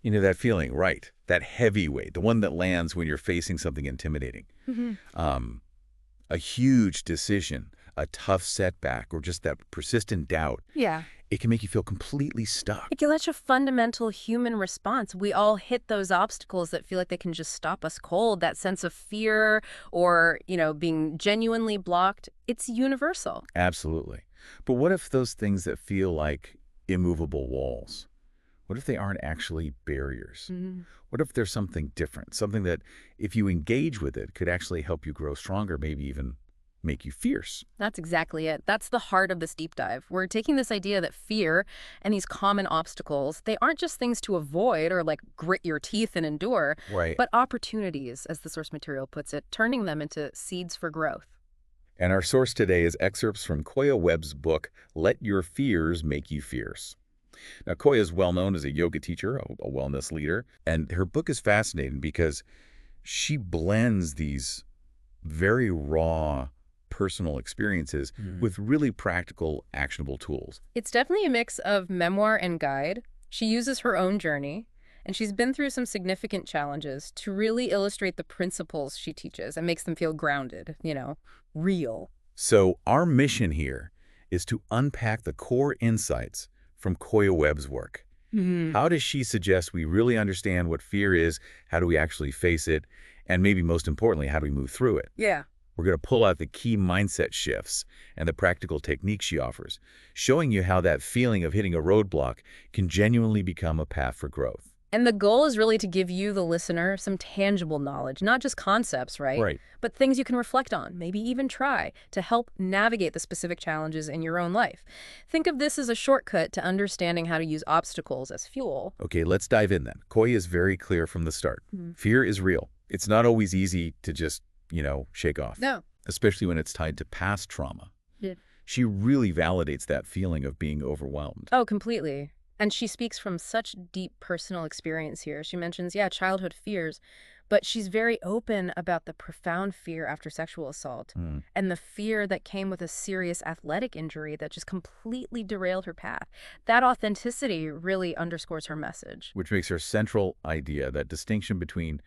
You know, that feeling, right? That heavy weight, the one that lands when you're facing something intimidating. Hmm. Um, a huge decision, a tough setback, or just that persistent doubt, Yeah. it can make you feel completely stuck. It's such a fundamental human response. We all hit those obstacles that feel like they can just stop us cold. That sense of fear or, being genuinely blocked, it's universal. Absolutely. But what if those things that feel like immovable walls, what if they aren't actually barriers? Mhm. What if there's something different, something that, if you engage with it, could actually help you grow stronger, maybe even make you fierce? That's exactly it. That's the heart of this deep dive. We're taking this idea that fear and these common obstacles, they aren't just things to avoid or like grit your teeth and endure, Right. but opportunities, as the source material puts it, turning them into seeds for growth. And our source today is excerpts from Koya Webb's book, Let Your Fears Make You Fierce. Now, Koya is well known as a yoga teacher, a wellness leader, and her book is fascinating because she blends these very raw personal experiences with really practical, actionable tools. It's definitely a mix of memoir and guide. She uses her own journey, and she's been through some significant challenges to really illustrate the principles she teaches and makes them feel grounded, real. So our mission here is to unpack the core insights from Koya Webb's work. Hmm. How does she suggest we really understand what fear is? How do we actually face it? And maybe most importantly, how do we move through it? Yeah. We're going to pull out the key mindset shifts and the practical techniques she offers, showing you how that feeling of hitting a roadblock can genuinely become a path for growth. And the goal is really to give you, the listener, some tangible knowledge, not just concepts, right? Right. But things you can reflect on, maybe even try, to help navigate the specific challenges in your own life. Think of this as a shortcut to understanding how to use obstacles as fuel. Okay, let's dive in then. Koya is very clear from the start. Mhm. Fear is real. It's not always easy to just, shake off, No. especially when it's tied to past trauma. Yeah. She really validates that feeling of being overwhelmed. Oh, completely. And she speaks from such deep personal experience here. She mentions, childhood fears, but she's very open about the profound fear after sexual assault Mm. and the fear that came with a serious athletic injury that just completely derailed her path. That authenticity really underscores her message. Which makes her central idea, that distinction between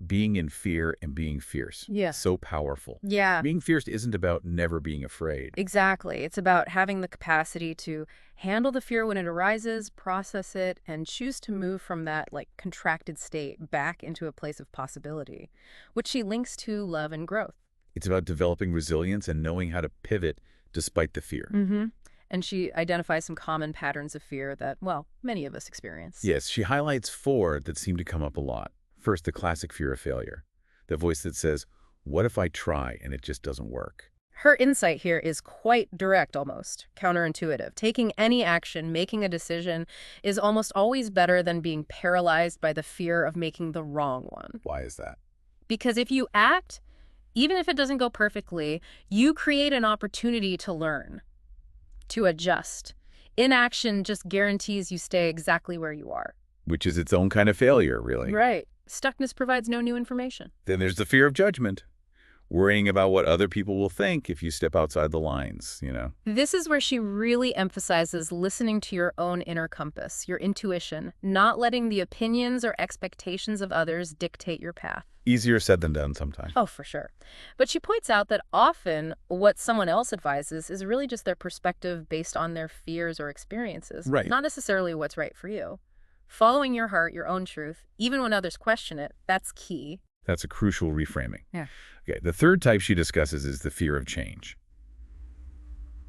being in fear and being fierce, Yeah. so powerful. Yeah, Being fierce isn't about never being afraid. exactly. It's about having the capacity to handle the fear when it arises, process it, and choose to move from that like contracted state back into a place of possibility, which she links to love and growth. It's about developing resilience and knowing how to pivot despite the fear. Mm-hmm. And she identifies some common patterns of fear that, well, many of us experience. Yes, she highlights 4 that seem to come up a lot. First, the classic fear of failure. The voice that says, what if I try and it just doesn't work? Her insight here is quite direct, almost counterintuitive. Taking any action, making a decision, is almost always better than being paralyzed by the fear of making the wrong one. Why is that? Because if you act, even if it doesn't go perfectly, you create an opportunity to learn, to adjust. Inaction just guarantees you stay exactly where you are. Which is its own kind of failure, really. Right. Stuckness provides no new information. Then there's the fear of judgment. Worrying about what other people will think if you step outside the lines. This is where she really emphasizes listening to your own inner compass, your intuition, not letting the opinions or expectations of others dictate your path. Easier said than done sometimes. Oh, for sure. But she points out that often what someone else advises is really just their perspective based on their fears or experiences, Right. not necessarily what's right for you. Following your heart, your own truth, even when others question it, that's key. That's a crucial reframing. Yeah. Okay, the third type she discusses is the fear of change.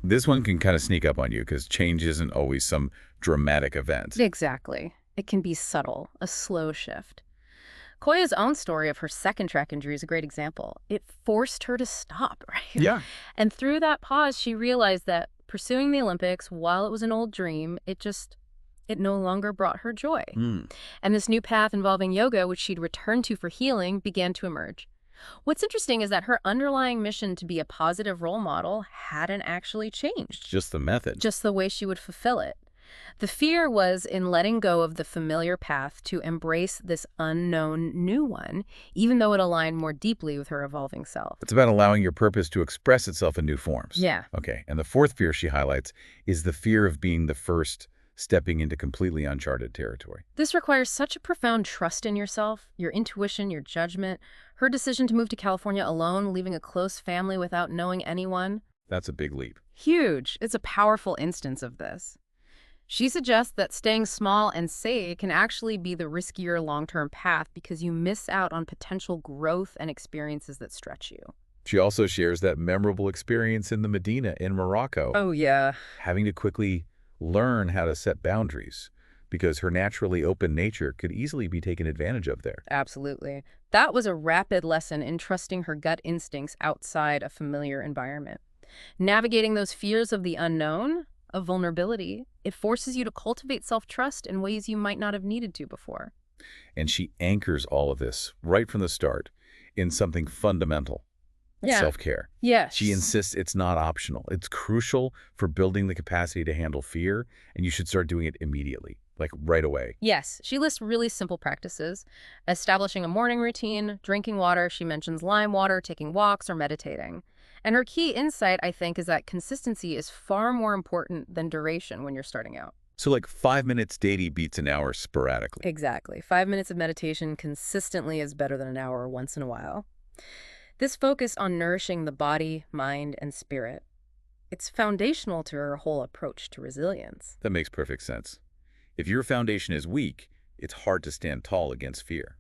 This one can kind of sneak up on you because change isn't always some dramatic event. Exactly. It can be subtle, a slow shift. Koya's own story of her second track injury is a great example. It forced her to stop, right? Yeah. And through that pause, she realized that pursuing the Olympics, while it was an old dream, it no longer brought her joy. And this new path involving yoga, which she'd returned to for healing, began to emerge. What's interesting is that her underlying mission to be a positive role model hadn't actually changed, Just the method. just the way she would fulfill it. The fear was in letting go of the familiar path to embrace this unknown new one, even though it aligned more deeply with her evolving self. It's about allowing your purpose to express itself in new forms. Yeah. Okay, and the fourth fear she highlights is the fear of being the first stepping into completely uncharted territory. This requires such a profound trust in yourself, your intuition, your judgment. Her decision to move to California alone, leaving a close family without knowing anyone. That's a big leap. Huge. It's a powerful instance of this. She suggests that staying small and safe can actually be the riskier long-term path because you miss out on potential growth and experiences that stretch you. She also shares that memorable experience in the Medina in Morocco, Oh, yeah. having to quickly learn how to set boundaries because her naturally open nature could easily be taken advantage of there. Absolutely. That was a rapid lesson in trusting her gut instincts outside a familiar environment. Navigating those fears of the unknown, of vulnerability, it forces you to cultivate self-trust in ways you might not have needed to before. And she anchors all of this right from the start in something fundamental. Yeah. Self-care. Yes. She insists it's not optional. It's crucial for building the capacity to handle fear, and you should start doing it immediately, like right away. Yes, she lists really simple practices. Establishing a morning routine, drinking water, she mentions lime water, taking walks, or meditating. And her key insight, I think, is that consistency is far more important than duration when you're starting out. So like 5 minutes daily beats an hour sporadically. Exactly. 5 minutes of meditation consistently is better than an hour once in a while. This focus on nourishing the body, mind, and spirit, it's foundational to her whole approach to resilience. That makes perfect sense. If your foundation is weak, it's hard to stand tall against fear.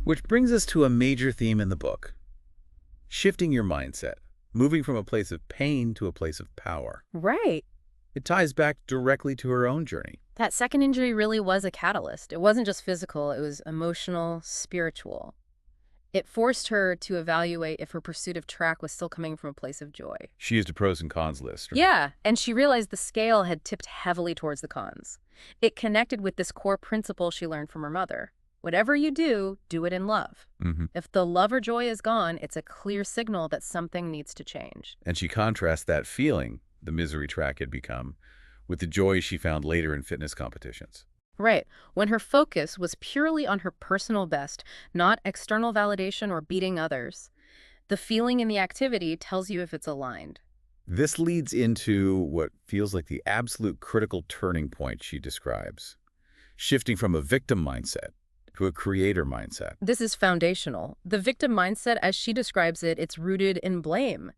Which brings us to a major theme in the book. Shifting your mindset, moving from a place of pain to a place of power. Right. It ties back directly to her own journey. That second injury really was a catalyst. It wasn't just physical, it was emotional, spiritual. It forced her to evaluate if her pursuit of track was still coming from a place of joy. She used a pros and cons list. Yeah, and she realized the scale had tipped heavily towards the cons. It connected with this core principle she learned from her mother. Whatever you do, do it in love. If the love or joy is gone, it's a clear signal that something needs to change. And she contrasts that feeling, the misery track had become, with the joy she found later in fitness competitions. Right. When her focus was purely on her personal best, not external validation or beating others, the feeling in the activity tells you if it's aligned. This leads into what feels like the absolute critical turning point she describes, shifting from a victim mindset to a creator mindset. This is foundational. The victim mindset, as she describes it, it's rooted in blame.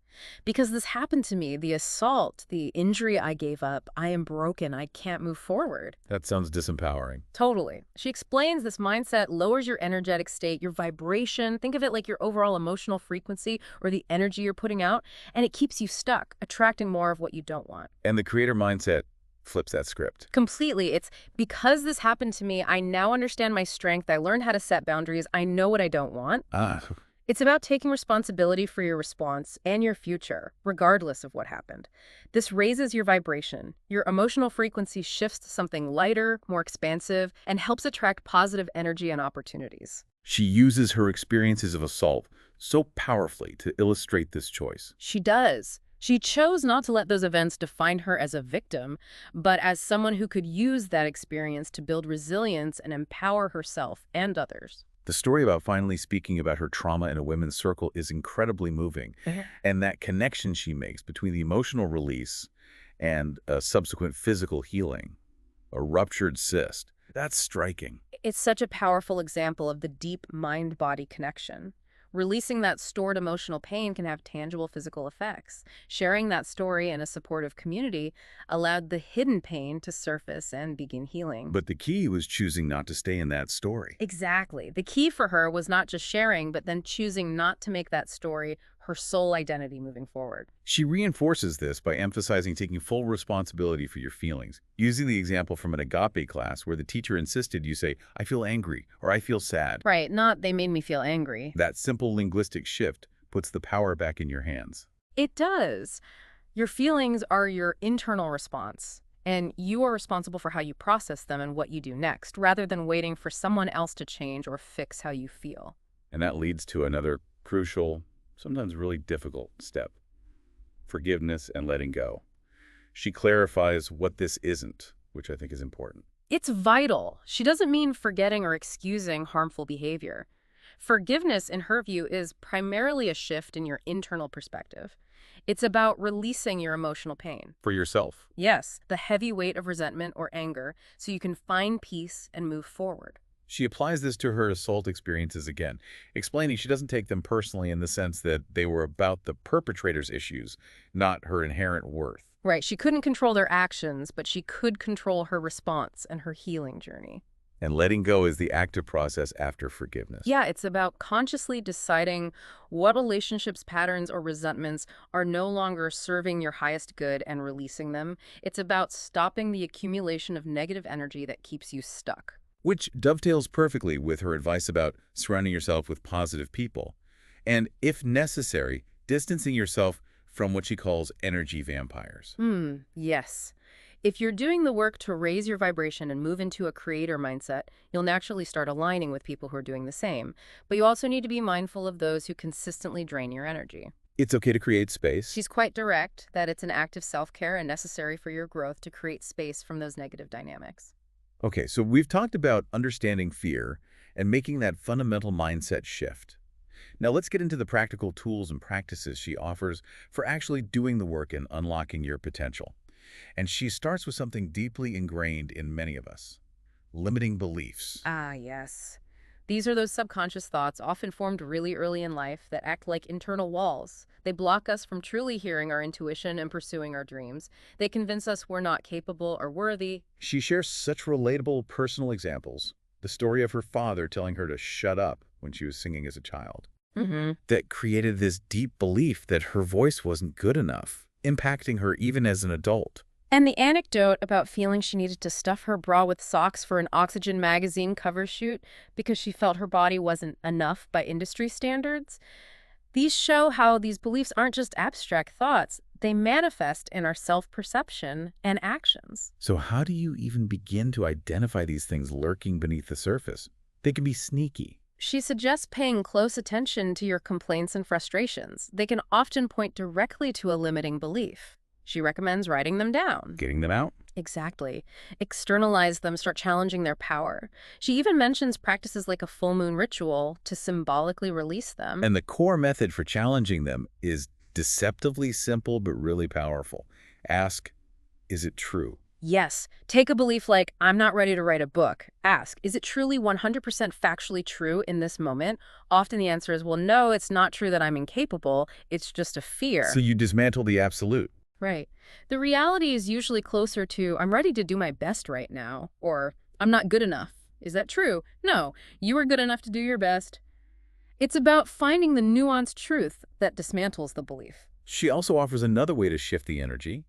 Because this happened to me, the assault, the injury I gave up, I am broken, I can't move forward. That sounds disempowering. Totally. She explains this mindset lowers your energetic state, your vibration. Think of it like your overall emotional frequency or the energy you're putting out, and it keeps you stuck, attracting more of what you don't want. And the creator mindset flips that script. Completely. It's because this happened to me, I now understand my strength, I learned how to set boundaries, I know what I don't want. It's about taking responsibility for your response and your future, regardless of what happened. This raises your vibration. Your emotional frequency shifts to something lighter, more expansive, and helps attract positive energy and opportunities. She uses her experiences of assault so powerfully to illustrate this choice. She does. She chose not to let those events define her as a victim, but as someone who could use that experience to build resilience and empower herself and others. The story about finally speaking about her trauma in a women's circle is incredibly moving. And that connection she makes between the emotional release and a subsequent physical healing, a ruptured cyst, that's striking. It's such a powerful example of the deep mind-body connection. Releasing that stored emotional pain can have tangible physical effects. Sharing that story in a supportive community allowed the hidden pain to surface and begin healing. But the key was choosing not to stay in that story. Exactly. The key for her was not just sharing, but then choosing not to make that story her sole identity moving forward. She reinforces this by emphasizing taking full responsibility for your feelings, using the example from an agape class where the teacher insisted you say, I feel angry, or I feel sad. Right, not they made me feel angry. That simple linguistic shift puts the power back in your hands. It does. Your feelings are your internal response, and you are responsible for how you process them and what you do next, rather than waiting for someone else to change or fix how you feel. And that leads to another crucial, sometimes really difficult step: forgiveness and letting go. She clarifies what this isn't, which I think is important. It's vital. She doesn't mean forgetting or excusing harmful behavior. Forgiveness, in her view, is primarily a shift in your internal perspective. It's about releasing your emotional pain. For yourself. Yes, the heavy weight of resentment or anger, so you can find peace and move forward. She applies this to her assault experiences again, explaining she doesn't take them personally in the sense that they were about the perpetrator's issues, not her inherent worth. Right, she couldn't control their actions, but she could control her response and her healing journey. And letting go is the active process after forgiveness. Yeah, it's about consciously deciding what relationships, patterns, or resentments are no longer serving your highest good and releasing them. It's about stopping the accumulation of negative energy that keeps you stuck. Which dovetails perfectly with her advice about surrounding yourself with positive people. And, if necessary, distancing yourself from what she calls energy vampires. Yes. If you're doing the work to raise your vibration and move into a creator mindset, you'll naturally start aligning with people who are doing the same. But you also need to be mindful of those who consistently drain your energy. It's okay to create space. She's quite direct that it's an act of self-care and necessary for your growth to create space from those negative dynamics. Okay, so we've talked about understanding fear and making that fundamental mindset shift. Now let's get into the practical tools and practices she offers for actually doing the work and unlocking your potential. And she starts with something deeply ingrained in many of us: limiting beliefs. Ah, yes. These are those subconscious thoughts, often formed really early in life, that act like internal walls. They block us from truly hearing our intuition and pursuing our dreams. They convince us we're not capable or worthy. She shares such relatable personal examples. The story of her father telling her to shut up when she was singing as a child. That created this deep belief that her voice wasn't good enough, impacting her even as an adult. And the anecdote about feeling she needed to stuff her bra with socks for an Oxygen magazine cover shoot because she felt her body wasn't enough by industry standards. These show how these beliefs aren't just abstract thoughts. They manifest in our self-perception and actions. So how do you even begin to identify these things lurking beneath the surface? They can be sneaky. She suggests paying close attention to your complaints and frustrations. They can often point directly to a limiting belief. She recommends writing them down. Getting them out? Exactly. Externalize them, start challenging their power. She even mentions practices like a full moon ritual to symbolically release them. And the core method for challenging them is deceptively simple but really powerful. Ask, is it true? Yes. Take a belief like, I'm not ready to write a book. Ask, is it truly 100% factually true in this moment? Often the answer is, well, no, it's not true that I'm incapable. It's just a fear. So you dismantle the absolute. Right. The reality is usually closer to, I'm ready to do my best right now, or I'm not good enough. Is that true? No, you are good enough to do your best. It's about finding the nuanced truth that dismantles the belief. She also offers another way to shift the energy: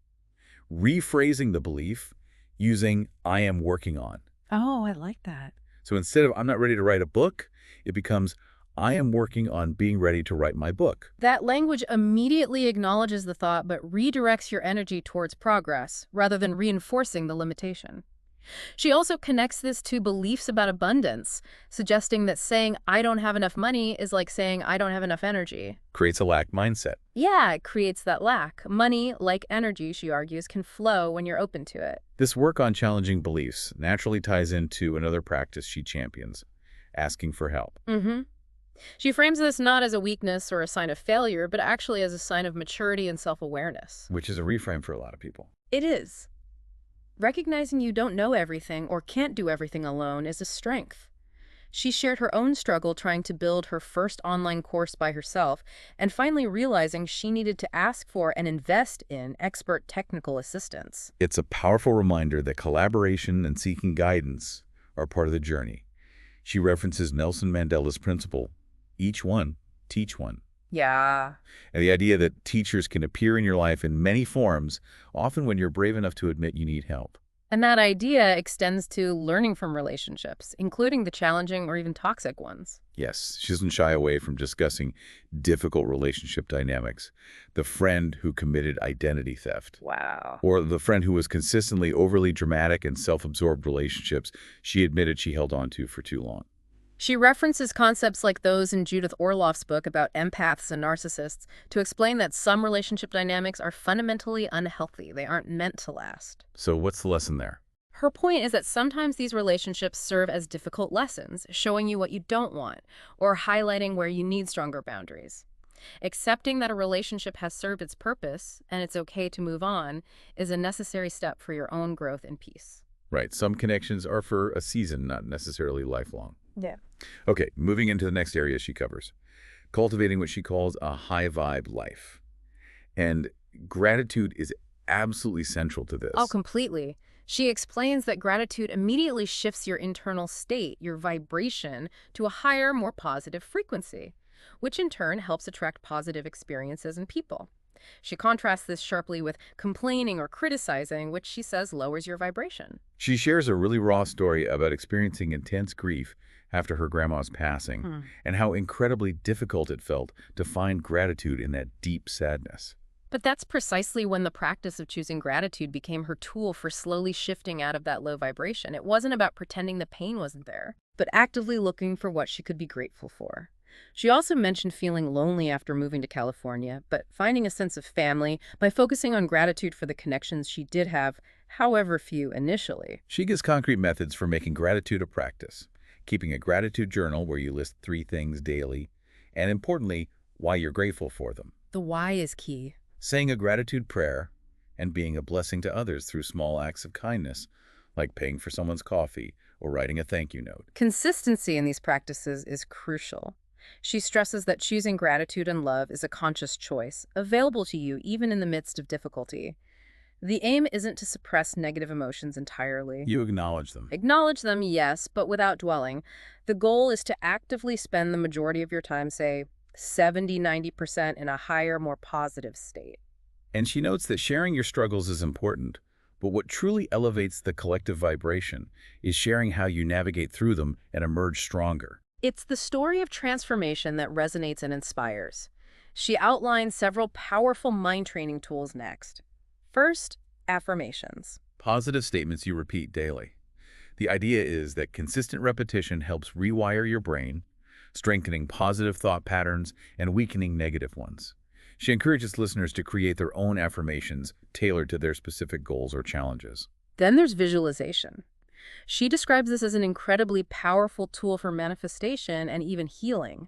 rephrasing the belief using "I am working on." Oh, I like that. So instead of "I'm not ready to write a book," it becomes "I am working on being ready to write my book." That language immediately acknowledges the thought but redirects your energy towards progress rather than reinforcing the limitation. She also connects this to beliefs about abundance, suggesting that saying I don't have enough money is like saying I don't have enough energy. Creates a lack mindset. Yeah, it creates that lack. Money, like energy, she argues, can flow when you're open to it. This work on challenging beliefs naturally ties into another practice she champions: asking for help. She frames this not as a weakness or a sign of failure, but actually as a sign of maturity and self-awareness. Which is a reframe for a lot of people. It is. Recognizing you don't know everything or can't do everything alone is a strength. She shared her own struggle trying to build her first online course by herself and finally realizing she needed to ask for and invest in expert technical assistance. It's a powerful reminder that collaboration and seeking guidance are part of the journey. She references Nelson Mandela's principle: each one, teach one. Yeah. And the idea that teachers can appear in your life in many forms, often when you're brave enough to admit you need help. And that idea extends to learning from relationships, including the challenging or even toxic ones. Yes, she doesn't shy away from discussing difficult relationship dynamics. The friend who committed identity theft. Wow. Or the friend who was consistently overly dramatic and self-absorbed relationships she admitted she held on to for too long. She references concepts like those in Judith Orloff's book about empaths and narcissists to explain that some relationship dynamics are fundamentally unhealthy. They aren't meant to last. So what's the lesson there? Her point is that sometimes these relationships serve as difficult lessons, showing you what you don't want, or highlighting where you need stronger boundaries. Accepting that a relationship has served its purpose and it's okay to move on is a necessary step for your own growth and peace. Right. Some connections are for a season, not necessarily lifelong. Yeah. Okay, moving into the next area she covers. Cultivating what she calls a high vibe life. And gratitude is absolutely central to Oh, this. completely. She explains that gratitude immediately shifts your internal state, your vibration, to a higher, more positive frequency, which in turn helps attract positive experiences in people. She contrasts this sharply with complaining or criticizing, which she says lowers your vibration. She shares a really raw story about experiencing intense grief after her grandma's passing Hmm. and how incredibly difficult it felt to find gratitude in that deep sadness. But that's precisely when the practice of choosing gratitude became her tool for slowly shifting out of that low vibration. It wasn't about pretending the pain wasn't there, but actively looking for what she could be grateful for. She also mentioned feeling lonely after moving to California, but finding a sense of family by focusing on gratitude for the connections she did have, however few initially. She gives concrete methods for making gratitude a practice, keeping a gratitude journal where you list 3 things daily, and importantly, why you're grateful for them. The why is key. Saying a gratitude prayer, and being a blessing to others through small acts of kindness, like paying for someone's coffee or writing a thank you note. Consistency in these practices is crucial. She stresses that choosing gratitude and love is a conscious choice, available to you even in the midst of difficulty. The aim isn't to suppress negative emotions entirely. You acknowledge them. Acknowledge them, yes, but without dwelling. The goal is to actively spend the majority of your time, say 70–90%, in a higher, more positive state. And she notes that sharing your struggles is important, but what truly elevates the collective vibration is sharing how you navigate through them and emerge stronger. It's the story of transformation that resonates and inspires. She outlines several powerful mind training tools next. First, affirmations. Positive statements you repeat daily. The idea is that consistent repetition helps rewire your brain, strengthening positive thought patterns and weakening negative ones. She encourages listeners to create their own affirmations tailored to their specific goals or challenges. Then there's visualization. She describes this as an incredibly powerful tool for manifestation and even healing.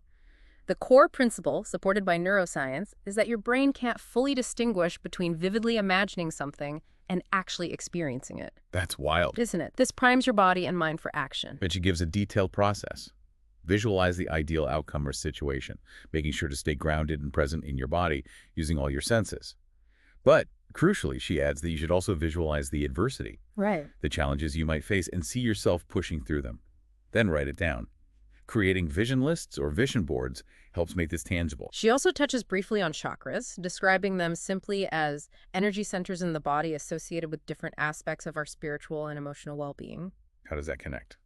The core principle, supported by neuroscience, is that your brain can't fully distinguish between vividly imagining something and actually experiencing it. That's wild. Isn't it? This primes your body and mind for action. But she gives a detailed process. Visualize the ideal outcome or situation, making sure to stay grounded and present in your body using all your senses. But crucially, she adds that you should also visualize the adversity, Right. the challenges you might face, and see yourself pushing through them. Then write it down. Creating vision lists or vision boards helps make this tangible. She also touches briefly on chakras, describing them simply as energy centers in the body associated with different aspects of our spiritual and emotional well-being. How does that connect?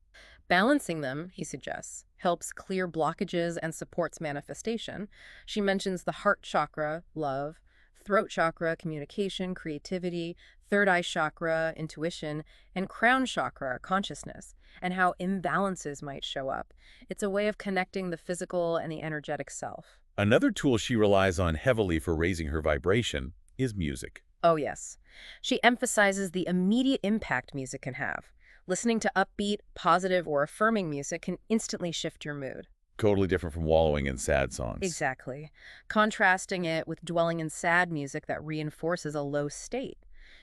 Balancing them, he suggests, helps clear blockages and supports manifestation. She mentions the heart chakra, love, throat chakra, communication, creativity, third eye chakra, intuition, and crown chakra, consciousness, and how imbalances might show up. It's a way of connecting the physical and the energetic self. Another tool she relies on heavily for raising her vibration is music. Oh, yes. She emphasizes the immediate impact music can have. Listening to upbeat, positive, or affirming music can instantly shift your mood. Totally different from wallowing in sad songs. Exactly. Contrasting it with dwelling in sad music that reinforces a low state.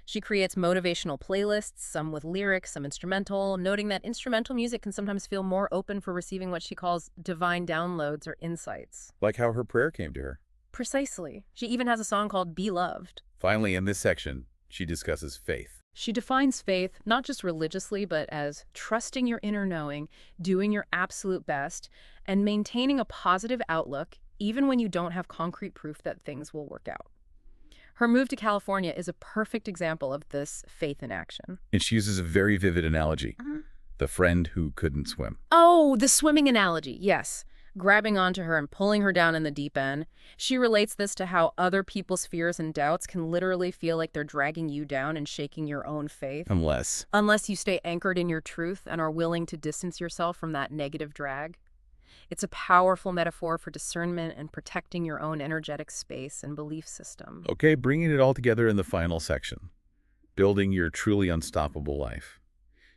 She creates motivational playlists, some with lyrics, some instrumental, noting that instrumental music can sometimes feel more open for receiving what she calls divine downloads or insights. Like how her prayer came to her. Precisely. She even has a song called Be Loved. Finally, in this section, she discusses faith. She defines faith not just religiously, but as trusting your inner knowing, doing your absolute best, and maintaining a positive outlook even when you don't have concrete proof that things will work out. Her move to California is a perfect example of this faith in action. And she uses a very vivid analogy. The friend who couldn't swim. Oh, the swimming analogy, yes. Grabbing onto her and pulling her down in the deep end. She relates this to how other people's fears and doubts can literally feel like they're dragging you down and shaking your own faith. Unless you stay anchored in your truth and are willing to distance yourself from that negative drag. It's a powerful metaphor for discernment and protecting your own energetic space and belief system. Okay, bringing it all together in the final section. Building your truly unstoppable life.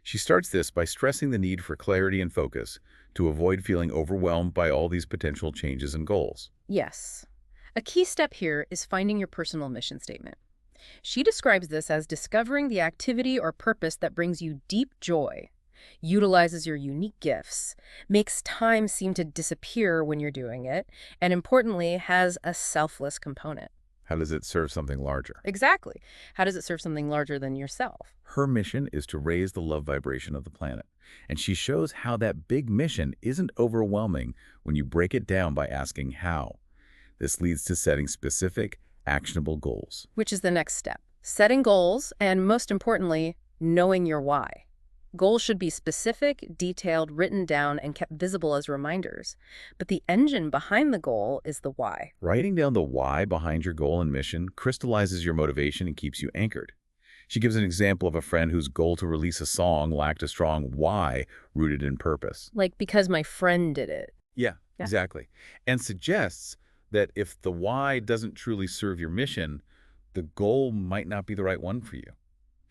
She starts this by stressing the need for clarity and focus to avoid feeling overwhelmed by all these potential changes and goals. Yes. A key step here is finding your personal mission statement. She describes this as discovering the activity or purpose that brings you deep joy, utilizes your unique gifts, makes time seem to disappear when you're doing it, and importantly, has a selfless component. How does it serve something larger? Exactly. How does it serve something larger than yourself? Her mission is to raise the love vibration of the planet. And she shows how that big mission isn't overwhelming when you break it down by asking how. This leads to setting specific, actionable goals. Which is the next step. Setting goals, and most importantly, knowing your why. Goals should be specific, detailed, written down, and kept visible as reminders. But the engine behind the goal is the why. Writing down the why behind your goal and mission crystallizes your motivation and keeps you anchored. She gives an example of a friend whose goal to release a song lacked a strong why rooted in purpose. Like, because my friend did it. Yeah, Yeah. exactly. And suggests that if the why doesn't truly serve your mission, the goal might not be the right one for you.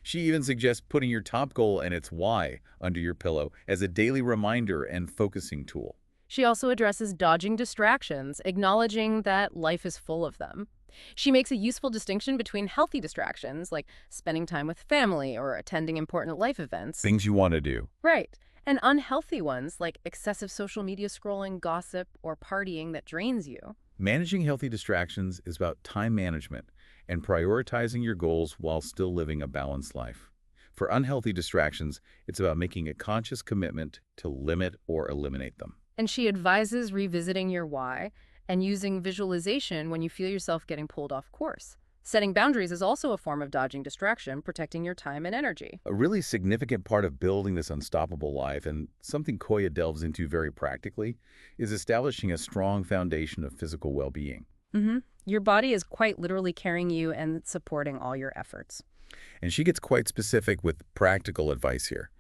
She even suggests putting your top goal and its why under your pillow as a daily reminder and focusing tool. She also addresses dodging distractions, acknowledging that life is full of them. She makes a useful distinction between healthy distractions, like spending time with family or attending important life events. Things you want to do. Right. And unhealthy ones, like excessive social media scrolling, gossip, or partying that drains you. Managing healthy distractions is about time management and prioritizing your goals while still living a balanced life. For unhealthy distractions, it's about making a conscious commitment to limit or eliminate them. And she advises revisiting your why and using visualization when you feel yourself getting pulled off course. Setting boundaries is also a form of dodging distraction, protecting your time and energy. A really significant part of building this unstoppable life, and something Koya delves into very practically, is establishing a strong foundation of physical well-being. Your body is quite literally carrying you and supporting all your efforts. And she gets quite specific with practical advice here,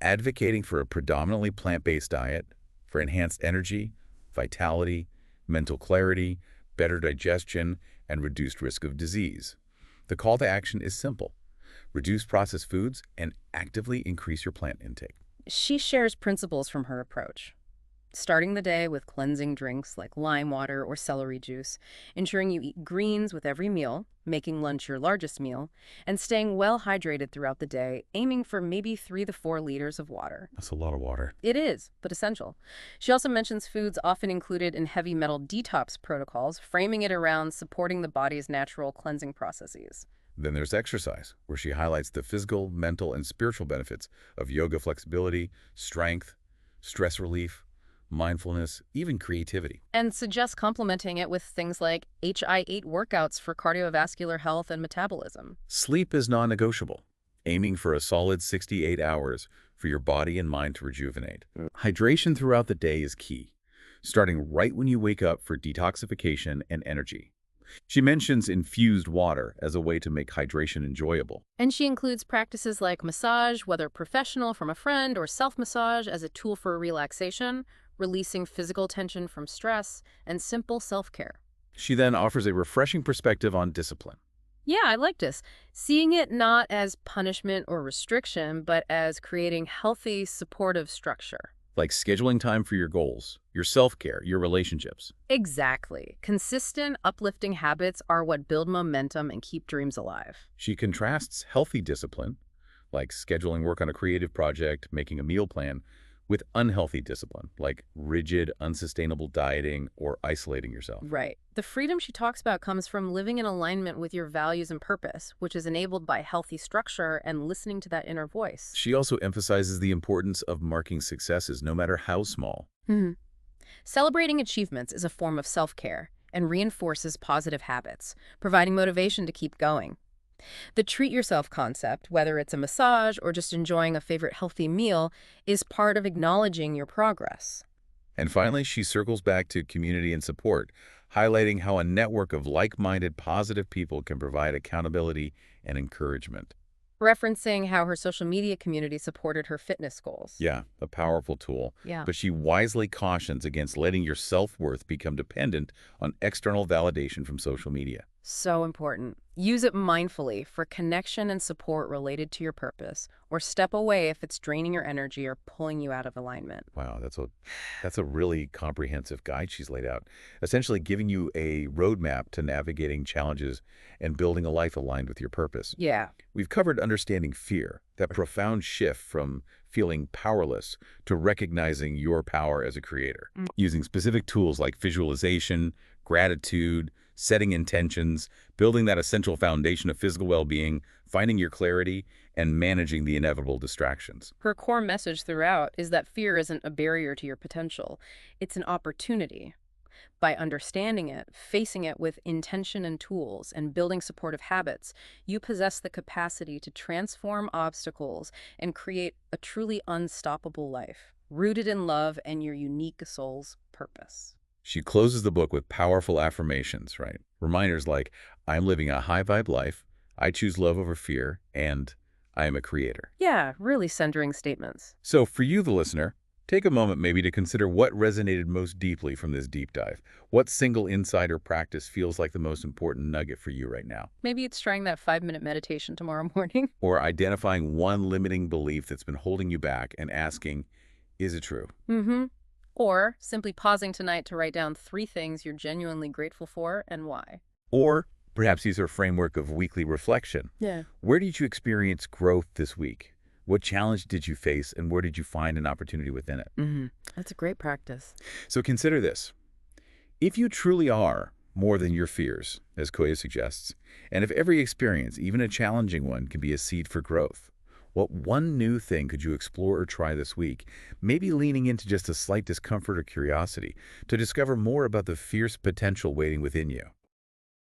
advocating for a predominantly plant-based diet for enhanced energy, vitality, mental clarity, better digestion, and reduced risk of disease. The call to action is simple. Reduce processed foods and actively increase your plant intake. She shares principles from her approach. Starting the day with cleansing drinks like lime water or celery juice, ensuring you eat greens with every meal, making lunch your largest meal, and staying well hydrated throughout the day, aiming for maybe 3 to 4 liters of water. That's a lot of water. It is, but essential. She also mentions foods often included in heavy metal detox protocols, framing it around supporting the body's natural cleansing processes. Then there's exercise, where she highlights the physical, mental, and spiritual benefits of yoga flexibility, strength, stress relief, mindfulness, even creativity. And suggests complementing it with things like HI8 workouts for cardiovascular health and metabolism. Sleep is non-negotiable, aiming for a solid 68 hours for your body and mind to rejuvenate. Hydration throughout the day is key, starting right when you wake up for detoxification and energy. She mentions infused water as a way to make hydration enjoyable. And she includes practices like massage, whether professional from a friend or self-massage as a tool for relaxation, releasing physical tension from stress, and simple self-care. She then offers a refreshing perspective on discipline. Yeah, I like this. Seeing it not as punishment or restriction, but as creating healthy, supportive structure. Like scheduling time for your goals, your self-care, your relationships. Exactly. Consistent, uplifting habits are what build momentum and keep dreams alive. She contrasts healthy discipline, like scheduling work on a creative project, making a meal plan, with unhealthy discipline, like rigid, unsustainable dieting or isolating yourself. Right. The freedom she talks about comes from living in alignment with your values and purpose, which is enabled by healthy structure and listening to that inner voice. She also emphasizes the importance of marking successes, no matter how small. Celebrating achievements is a form of self-care and reinforces positive habits, providing motivation to keep going. The treat yourself concept, whether it's a massage or just enjoying a favorite healthy meal, is part of acknowledging your progress. And finally, she circles back to community and support, highlighting how a network of like-minded, positive people can provide accountability and encouragement. Referencing how her social media community supported her fitness goals. Yeah, a powerful tool. Yeah. But she wisely cautions against letting your self-worth become dependent on external validation from social media. So important. Use it mindfully for connection and support related to your purpose, or step away if it's draining your energy or pulling you out of alignment. Wow, that's a really comprehensive guide she's laid out, essentially giving you a roadmap to navigating challenges and building a life aligned with your purpose. Yeah. We've covered understanding fear, that profound shift from feeling powerless to recognizing your power as a creator, using specific tools like visualization, gratitude, setting intentions, building that essential foundation of physical well-being, finding your clarity, and managing the inevitable distractions. Her core message throughout is that fear isn't a barrier to your potential, it's an opportunity. By understanding it, facing it with intention and tools, and building supportive habits, you possess the capacity to transform obstacles and create a truly unstoppable life, rooted in love and your unique soul's purpose. She closes the book with powerful affirmations, right? Reminders like, I'm living a high-vibe life, I choose love over fear, and I am a creator. Yeah, really centering statements. So for you, the listener, take a moment maybe to consider what resonated most deeply from this deep dive. What single insight or practice feels like the most important nugget for you right now? Maybe it's trying that 5-minute meditation tomorrow morning. Or identifying one limiting belief that's been holding you back and asking, is it true? Mm-hmm. Or simply pausing tonight to write down 3 things you're genuinely grateful for and why. Or perhaps use a framework of weekly reflection. Yeah. Where did you experience growth this week? What challenge did you face, and where did you find an opportunity within it? Mm-hmm. That's a great practice. So consider this. If you truly are more than your fears, as Koya suggests, and if every experience, even a challenging one, can be a seed for growth, what one new thing could you explore or try this week, maybe leaning into just a slight discomfort or curiosity, to discover more about the fierce potential waiting within you?